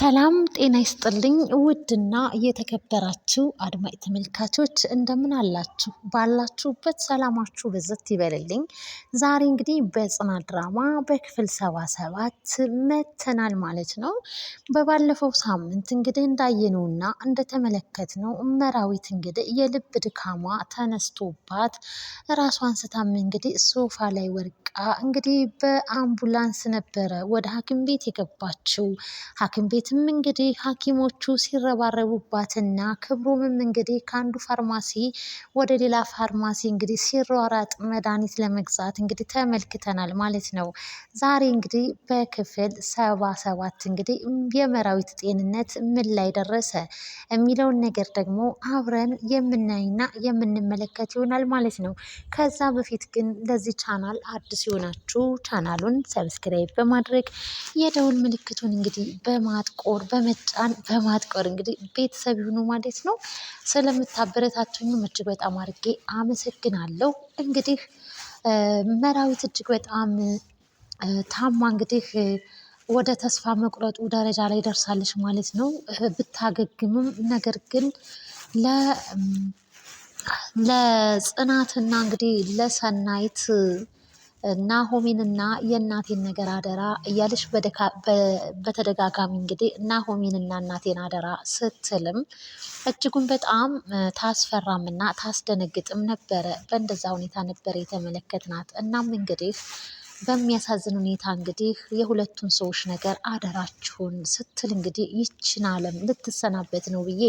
ሰላም ጤና ይስጥልኝ ውድና የተከበራችሁ አድማጭ ተመልካቾች እንደምን አላችሁ? ባላችሁበት ሰላማችሁ ብዝት ይበልልኝ። ዛሬ እንግዲህ በጽናት ድራማ በክፍል 77 መተናል ማለት ነው። በባለፈው ሳምንት እንግዲህ እንዳየነውና እንደተመለከትነው መራዊት እንግዲህ የልብ ድካሟ ተነስቶባት ራሷን ስታም እንግዲህ ሶፋ ላይ ወርቃ እንግዲህ በአምቡላንስ ነበረ ወደ ሐኪም ቤት የገባችው። ሐኪም ቤትም እንግዲህ ሐኪሞቹ ሲረባረቡባትና ክብሩምም እንግዲህ ከአንዱ ፋርማሲ ወደ ሌላ ፋርማሲ እንግዲህ ሲሯራጥ መድኃኒት ለመግዛት እንግዲህ ተመልክተናል ማለት ነው። ዛሬ እንግዲህ በክፍል 77 እንግዲህ የመራዊት ጤንነት ምን ላይ ደረሰ የሚለውን ነገር ደግሞ አብረን የምናይና የምንመለከት ይሆናል ማለት ነው። ከዛ በፊት ግን ለዚህ ቻናል አዲስ የሆናችሁ ቻናሉን ሰብስክራይብ በማድረግ የደውል ምልክቱን እንግዲህ በማጥቆር እንግዲህ ቤተሰብ ይሁኑ ማለት ነው። ስለምታበረታቱኝም እጅግ በጣም አድርጌ አመሰግናለሁ። እንግዲህ መራዊት እጅግ በጣም ታማ እንግዲህ ወደ ተስፋ መቁረጡ ደረጃ ላይ ደርሳለች ማለት ነው። ብታገግምም ነገር ግን ለጽናትና እንግዲህ ለሰናይት ናሆሜንና የእናቴን ነገር አደራ እያለች በተደጋጋሚ እንግዲህ ናሆሜንና እናቴን አደራ ስትልም እጅጉን በጣም ታስፈራምና ታስደነግጥም ነበረ። በእንደዛ ሁኔታ ነበር የተመለከትናት። እናም እንግዲህ በሚያሳዝን ሁኔታ እንግዲህ የሁለቱን ሰዎች ነገር አደራችሁን ስትል እንግዲህ ይችን ዓለም ልትሰናበት ነው ብዬ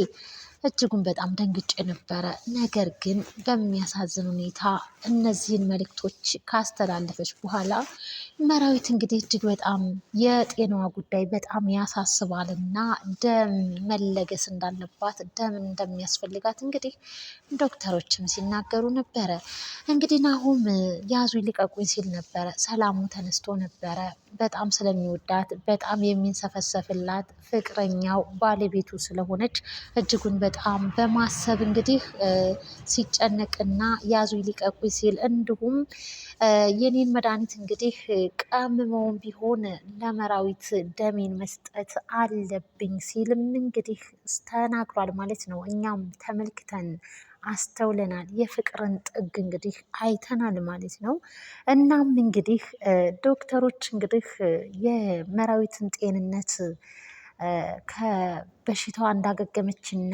እጅጉን በጣም ደንግጬ ነበረ። ነገር ግን በሚያሳዝን ሁኔታ እነዚህን መልእክቶች ካስተላለፈች በኋላ መራዊት እንግዲህ እጅግ በጣም የጤናዋ ጉዳይ በጣም ያሳስባልና ደም መለገስ እንዳለባት ደም እንደሚያስፈልጋት እንግዲህ ዶክተሮችም ሲናገሩ ነበረ። እንግዲህ ናሆም ያዙ ይልቀቁኝ ሲል ነበረ። ሰላሙ ተነስቶ ነበረ። በጣም ስለሚወዳት በጣም የሚንሰፈሰፍላት ፍቅረኛው ባለቤቱ ስለሆነች እጅጉን በጣም በማሰብ እንግዲህ ሲጨነቅና ያዙ ይልቀቁኝ ሲል እንዲሁም የኔን መድኃኒት እንግዲህ ቀምመውም ቢሆን ለመራዊት ደሜን መስጠት አለብኝ ሲልም እንግዲህ ተናግሯል ማለት ነው። እኛም ተመልክተን አስተውለናል። የፍቅርን ጥግ እንግዲህ አይተናል ማለት ነው። እናም እንግዲህ ዶክተሮች እንግዲህ የመራዊትን ጤንነት ከበሽታዋ እንዳገገመችና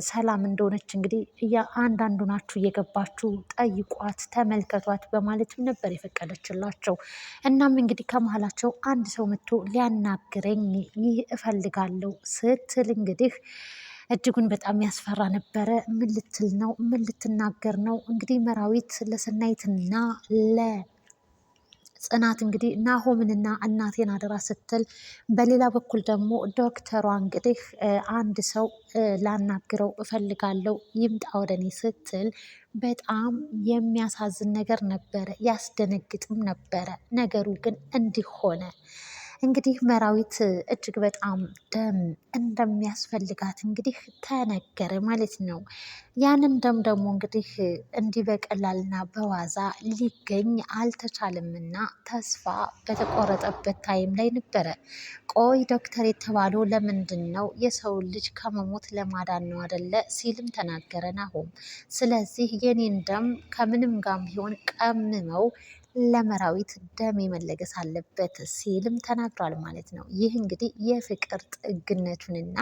ሰላም እንደሆነች እንግዲህ አንዳንዱ ናችሁ እየገባችሁ ጠይቋት ተመልከቷት በማለትም ነበር የፈቀደችላቸው። እናም እንግዲህ ከመሀላቸው አንድ ሰው መጥቶ ሊያናግረኝ ይህ እፈልጋለሁ ስትል እንግዲህ እጅጉን በጣም ያስፈራ ነበረ። ምን ልትል ነው? ምን ልትናገር ነው? እንግዲህ መራዊት ለሰናይትና ጽናት እንግዲህ ናሆምንና እናቴን አደራ ስትል፣ በሌላ በኩል ደግሞ ዶክተሯ እንግዲህ አንድ ሰው ላናግረው እፈልጋለሁ ይምጣ ወደኔ ስትል በጣም የሚያሳዝን ነገር ነበረ። ያስደነግጥም ነበረ። ነገሩ ግን እንዲህ ሆነ። እንግዲህ መራዊት እጅግ በጣም ደም እንደሚያስፈልጋት እንግዲህ ተነገረ ማለት ነው። ያንን ደም ደግሞ እንግዲህ እንዲህ በቀላልና በዋዛ ሊገኝ አልተቻለምና ተስፋ በተቆረጠበት ታይም ላይ ነበረ። ቆይ ዶክተር የተባለው ለምንድን ነው? የሰውን ልጅ ከመሞት ለማዳን ነው አደለ? ሲልም ተናገረ ናሆም። ስለዚህ የኔን ደም ከምንም ጋር ቢሆን ቀምመው ለመራዊት ደም መለገስ አለበት ሲልም ተናግሯል ማለት ነው። ይህ እንግዲህ የፍቅር ጥግነቱንና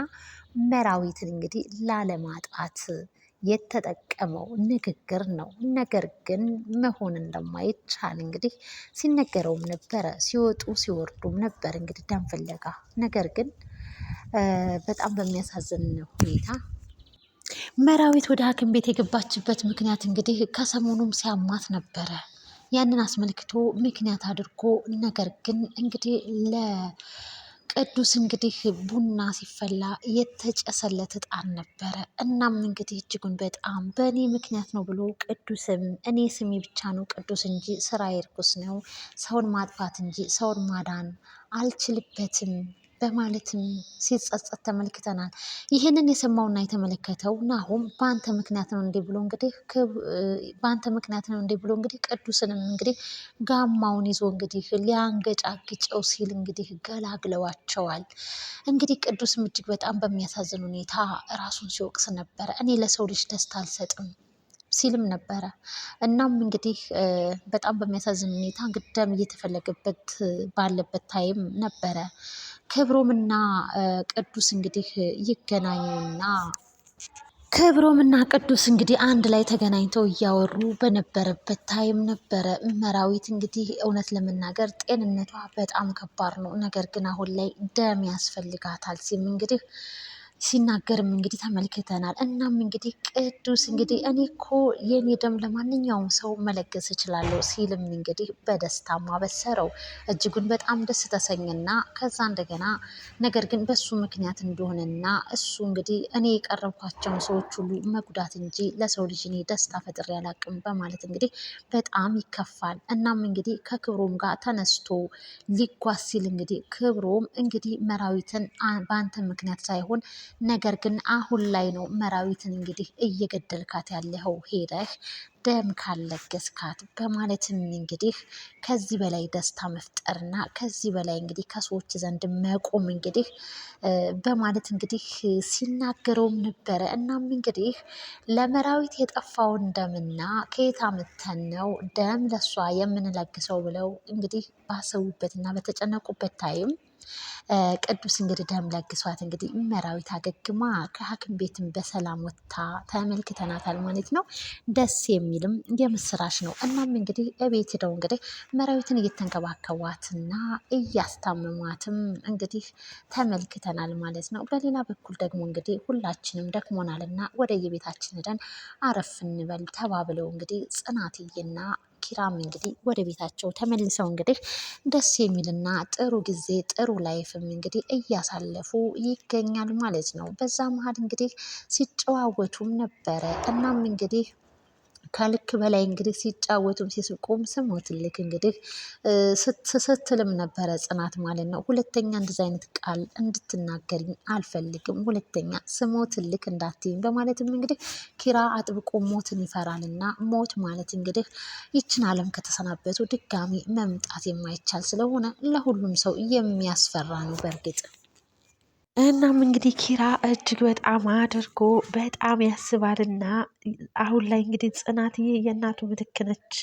መራዊትን እንግዲህ ላለማጣት የተጠቀመው ንግግር ነው። ነገር ግን መሆን እንደማይቻል እንግዲህ ሲነገረውም ነበረ። ሲወጡ ሲወርዱም ነበር እንግዲህ ደም ፍለጋ። ነገር ግን በጣም በሚያሳዝን ሁኔታ መራዊት ወደ ሐኪም ቤት የገባችበት ምክንያት እንግዲህ ከሰሞኑም ሲያማት ነበረ። ያንን አስመልክቶ ምክንያት አድርጎ ነገር ግን እንግዲህ ለቅዱስ እንግዲህ ቡና ሲፈላ የተጨሰለት እጣን ነበረ። እናም እንግዲህ እጅጉን በጣም በእኔ ምክንያት ነው ብሎ ቅዱስም እኔ ስሜ ብቻ ነው ቅዱስ እንጂ ስራ እርኩስ ነው፣ ሰውን ማጥፋት እንጂ ሰውን ማዳን አልችልበትም በማለትም ሲጸጸት ተመልክተናል። ይህንን የሰማውና የተመለከተው ናሆም በአንተ ምክንያት ነው እንዴ ብሎ እንግዲህ በአንተ ምክንያት ነው እንዴ ብሎ እንግዲህ ቅዱስንም እንግዲህ ጋማውን ይዞ እንግዲህ ሊያንገጫግጨው ሲል እንግዲህ ገላግለዋቸዋል። እንግዲህ ቅዱስም እጅግ በጣም በሚያሳዝን ሁኔታ ራሱን ሲወቅስ ነበረ። እኔ ለሰው ልጅ ደስታ አልሰጥም ሲልም ነበረ። እናም እንግዲህ በጣም በሚያሳዝን ሁኔታ እንግዲህ ደም እየተፈለገበት ባለበት ታይም ነበረ ክብሮምና ቅዱስ እንግዲህ ይገናኙና ክብሮምና ቅዱስ እንግዲህ አንድ ላይ ተገናኝተው እያወሩ በነበረበት ታይም ነበረ መራዊት እንግዲህ እውነት ለመናገር ጤንነቷ በጣም ከባድ ነው፣ ነገር ግን አሁን ላይ ደም ያስፈልጋታል ሲል እንግዲህ ሲናገርም እንግዲህ ተመልክተናል። እናም እንግዲህ ቅዱስ እንግዲህ እኔ እኮ የኔ ደም ለማንኛውም ሰው መለገስ እችላለሁ ሲልም እንግዲህ በደስታ ማበሰረው እጅጉን በጣም ደስ ተሰኝና ከዛ እንደገና ነገር ግን በሱ ምክንያት እንደሆነና እሱ እንግዲህ እኔ የቀረብኳቸውን ሰዎች ሁሉ መጉዳት እንጂ ለሰው ልጅ እኔ ደስታ ፈጥሬ አላቅም በማለት እንግዲህ በጣም ይከፋል። እናም እንግዲህ ከክብሮም ጋር ተነስቶ ሊጓዝ ሲል እንግዲህ ክብሮም እንግዲህ መራዊትን በአንተ ምክንያት ሳይሆን ነገር ግን አሁን ላይ ነው መራዊትን እንግዲህ እየገደልካት ያለኸው ሄደህ ደም ካለገስካት በማለትም እንግዲህ ከዚህ በላይ ደስታ መፍጠርና ከዚህ በላይ እንግዲህ ከሰዎች ዘንድ መቆም እንግዲህ በማለት እንግዲህ ሲናገረውም ነበረ። እናም እንግዲህ ለመራዊት የጠፋውን ደምና ከየት አምጥተን ነው ደም ለሷ የምንለግሰው ብለው እንግዲህ ባሰቡበትና በተጨነቁበት ታይም ቅዱስ እንግዲህ ደም ለግሷት እንግዲህ መራዊት አገግማ ከሐኪም ቤትም በሰላም ወጥታ ተመልክተናታል ማለት ነው። ደስ የሚልም የምስራች ነው። እናም እንግዲህ እቤት ሄደው እንግዲህ መራዊትን እየተንከባከቧትና እያስታመሟትም እንግዲህ ተመልክተናል ማለት ነው። በሌላ በኩል ደግሞ እንግዲህ ሁላችንም ደክሞናልና ወደ የቤታችን ሄደን አረፍ እንበል ተባብለው እንግዲህ ጽናትዬና ኪራም እንግዲህ ወደ ቤታቸው ተመልሰው እንግዲህ ደስ የሚልና ጥሩ ጊዜ ጥሩ ላይፍም እንግዲህ እያሳለፉ ይገኛል ማለት ነው። በዛ መሀል እንግዲህ ሲጨዋወቱም ነበረ። እናም እንግዲህ ከልክ በላይ እንግዲህ ሲጫወቱም ሲስቁም ስሞትልክ እንግዲህ ስትልም ነበረ ጽናት ማለት ነው። ሁለተኛ እንደዚ አይነት ቃል እንድትናገርኝ አልፈልግም፣ ሁለተኛ ስሞትልክ እንዳትይኝ በማለትም እንግዲህ ኪራ አጥብቆ ሞትን ይፈራልና ሞት ማለት እንግዲህ ይችን ዓለም ከተሰናበቱ ድጋሚ መምጣት የማይቻል ስለሆነ ለሁሉም ሰው የሚያስፈራ ነው በእርግጥ። እናም እንግዲህ ኪራ እጅግ በጣም አድርጎ በጣም ያስባልና አሁን ላይ እንግዲህ ጽናትዬ የእናቱ ምትክ ነች።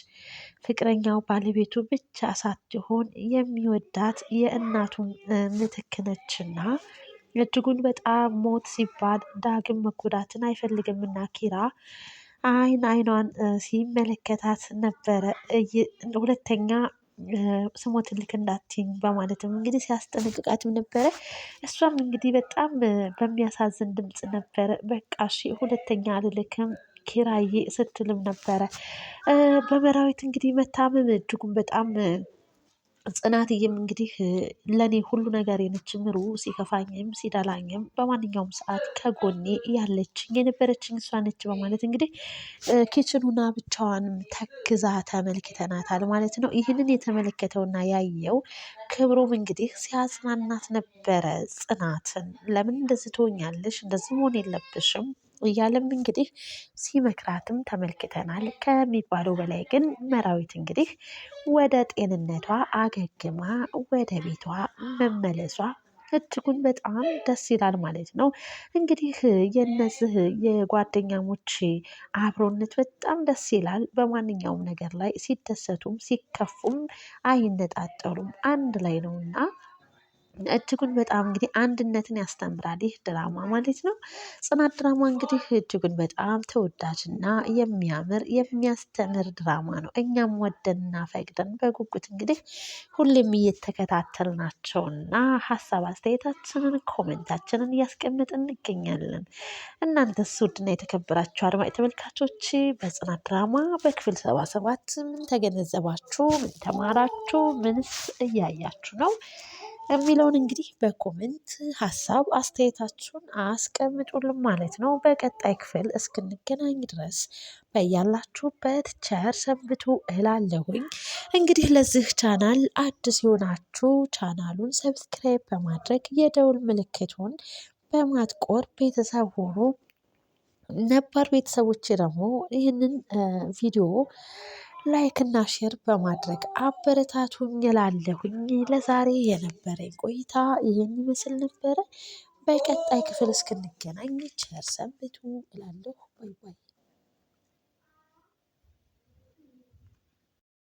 ፍቅረኛው ባለቤቱ ብቻ ሳትሆን የሚወዳት የእናቱ ምትክ ነችና እጅጉን በጣም ሞት ሲባል ዳግም መጎዳትን አይፈልግምና ኪራ አይኗን ሲመለከታት ነበረ። ሁለተኛ ስሞትልክ እንዳትይኝ በማለትም እንግዲህ ሲያስጠነቅቃትም ነበረ። እሷም እንግዲህ በጣም በሚያሳዝን ድምፅ ነበረ በቃ እሺ ሁለተኛ አልልክም ኪራዬ ስትልም ነበረ። በመራዊት እንግዲህ መታመም እጅጉን በጣም ጽናትዬም እንግዲህ ለኔ ሁሉ ነገር ነች፣ ምሩ ሲከፋኝም ሲደላኝም በማንኛውም ሰዓት ከጎኔ ያለችኝ የነበረችኝ እሷ ነች በማለት እንግዲህ ኪችኑና ብቻዋንም ተክዛ ተመልክተናታል ማለት ነው። ይህንን የተመለከተውና ያየው ክብሮም እንግዲህ ሲያጽናናት ነበረ ጽናትን። ለምን እንደዚህ ትሆኛለሽ? እንደዚህ መሆን የለብሽም እያለም እንግዲህ ሲመክራትም ተመልክተናል። ከሚባለው በላይ ግን መራዊት እንግዲህ ወደ ጤንነቷ አገግማ ወደ ቤቷ መመለሷ እጅጉን በጣም ደስ ይላል ማለት ነው። እንግዲህ የነዚህ የጓደኛሞች አብሮነት በጣም ደስ ይላል። በማንኛውም ነገር ላይ ሲደሰቱም ሲከፉም አይነጣጠሉም፣ አንድ ላይ ነውና እጅጉን በጣም እንግዲህ አንድነትን ያስተምራል ይህ ድራማ ማለት ነው። ጽናት ድራማ እንግዲህ እጅጉን በጣም ተወዳጅና የሚያምር የሚያስተምር ድራማ ነው። እኛም ወደንና ፈቅደን በጉጉት እንግዲህ ሁሌም እየተከታተልናቸውና ሀሳብ አስተያየታችንን ኮሜንታችንን እያስቀመጥን እንገኛለን። እናንተስ ውድና የተከበራችሁ አድማጭ ተመልካቾች በጽናት ድራማ በክፍል 77 ምን ተገነዘባችሁ? ምን ተማራችሁ? ምንስ እያያችሁ ነው? የሚለውን እንግዲህ በኮሜንት ሀሳብ አስተያየታችሁን አስቀምጡልን ማለት ነው። በቀጣይ ክፍል እስክንገናኝ ድረስ በያላችሁበት ቸር ሰንብቱ እላለሁኝ። እንግዲህ ለዚህ ቻናል አዲስ የሆናችሁ ቻናሉን ሰብስክራይብ በማድረግ የደውል ምልክቱን በማጥቆር ቤተሰብ ሆኑ። ነባር ቤተሰቦች ደግሞ ይህንን ቪዲዮ ላይክ እና ሼር በማድረግ አበረታቱኝ እላለሁኝ። ለዛሬ የነበረኝ ቆይታ ይህን ይመስል ነበረ። በቀጣይ ክፍል እስክንገናኝ ቸር ሰንብቱ እላለሁ።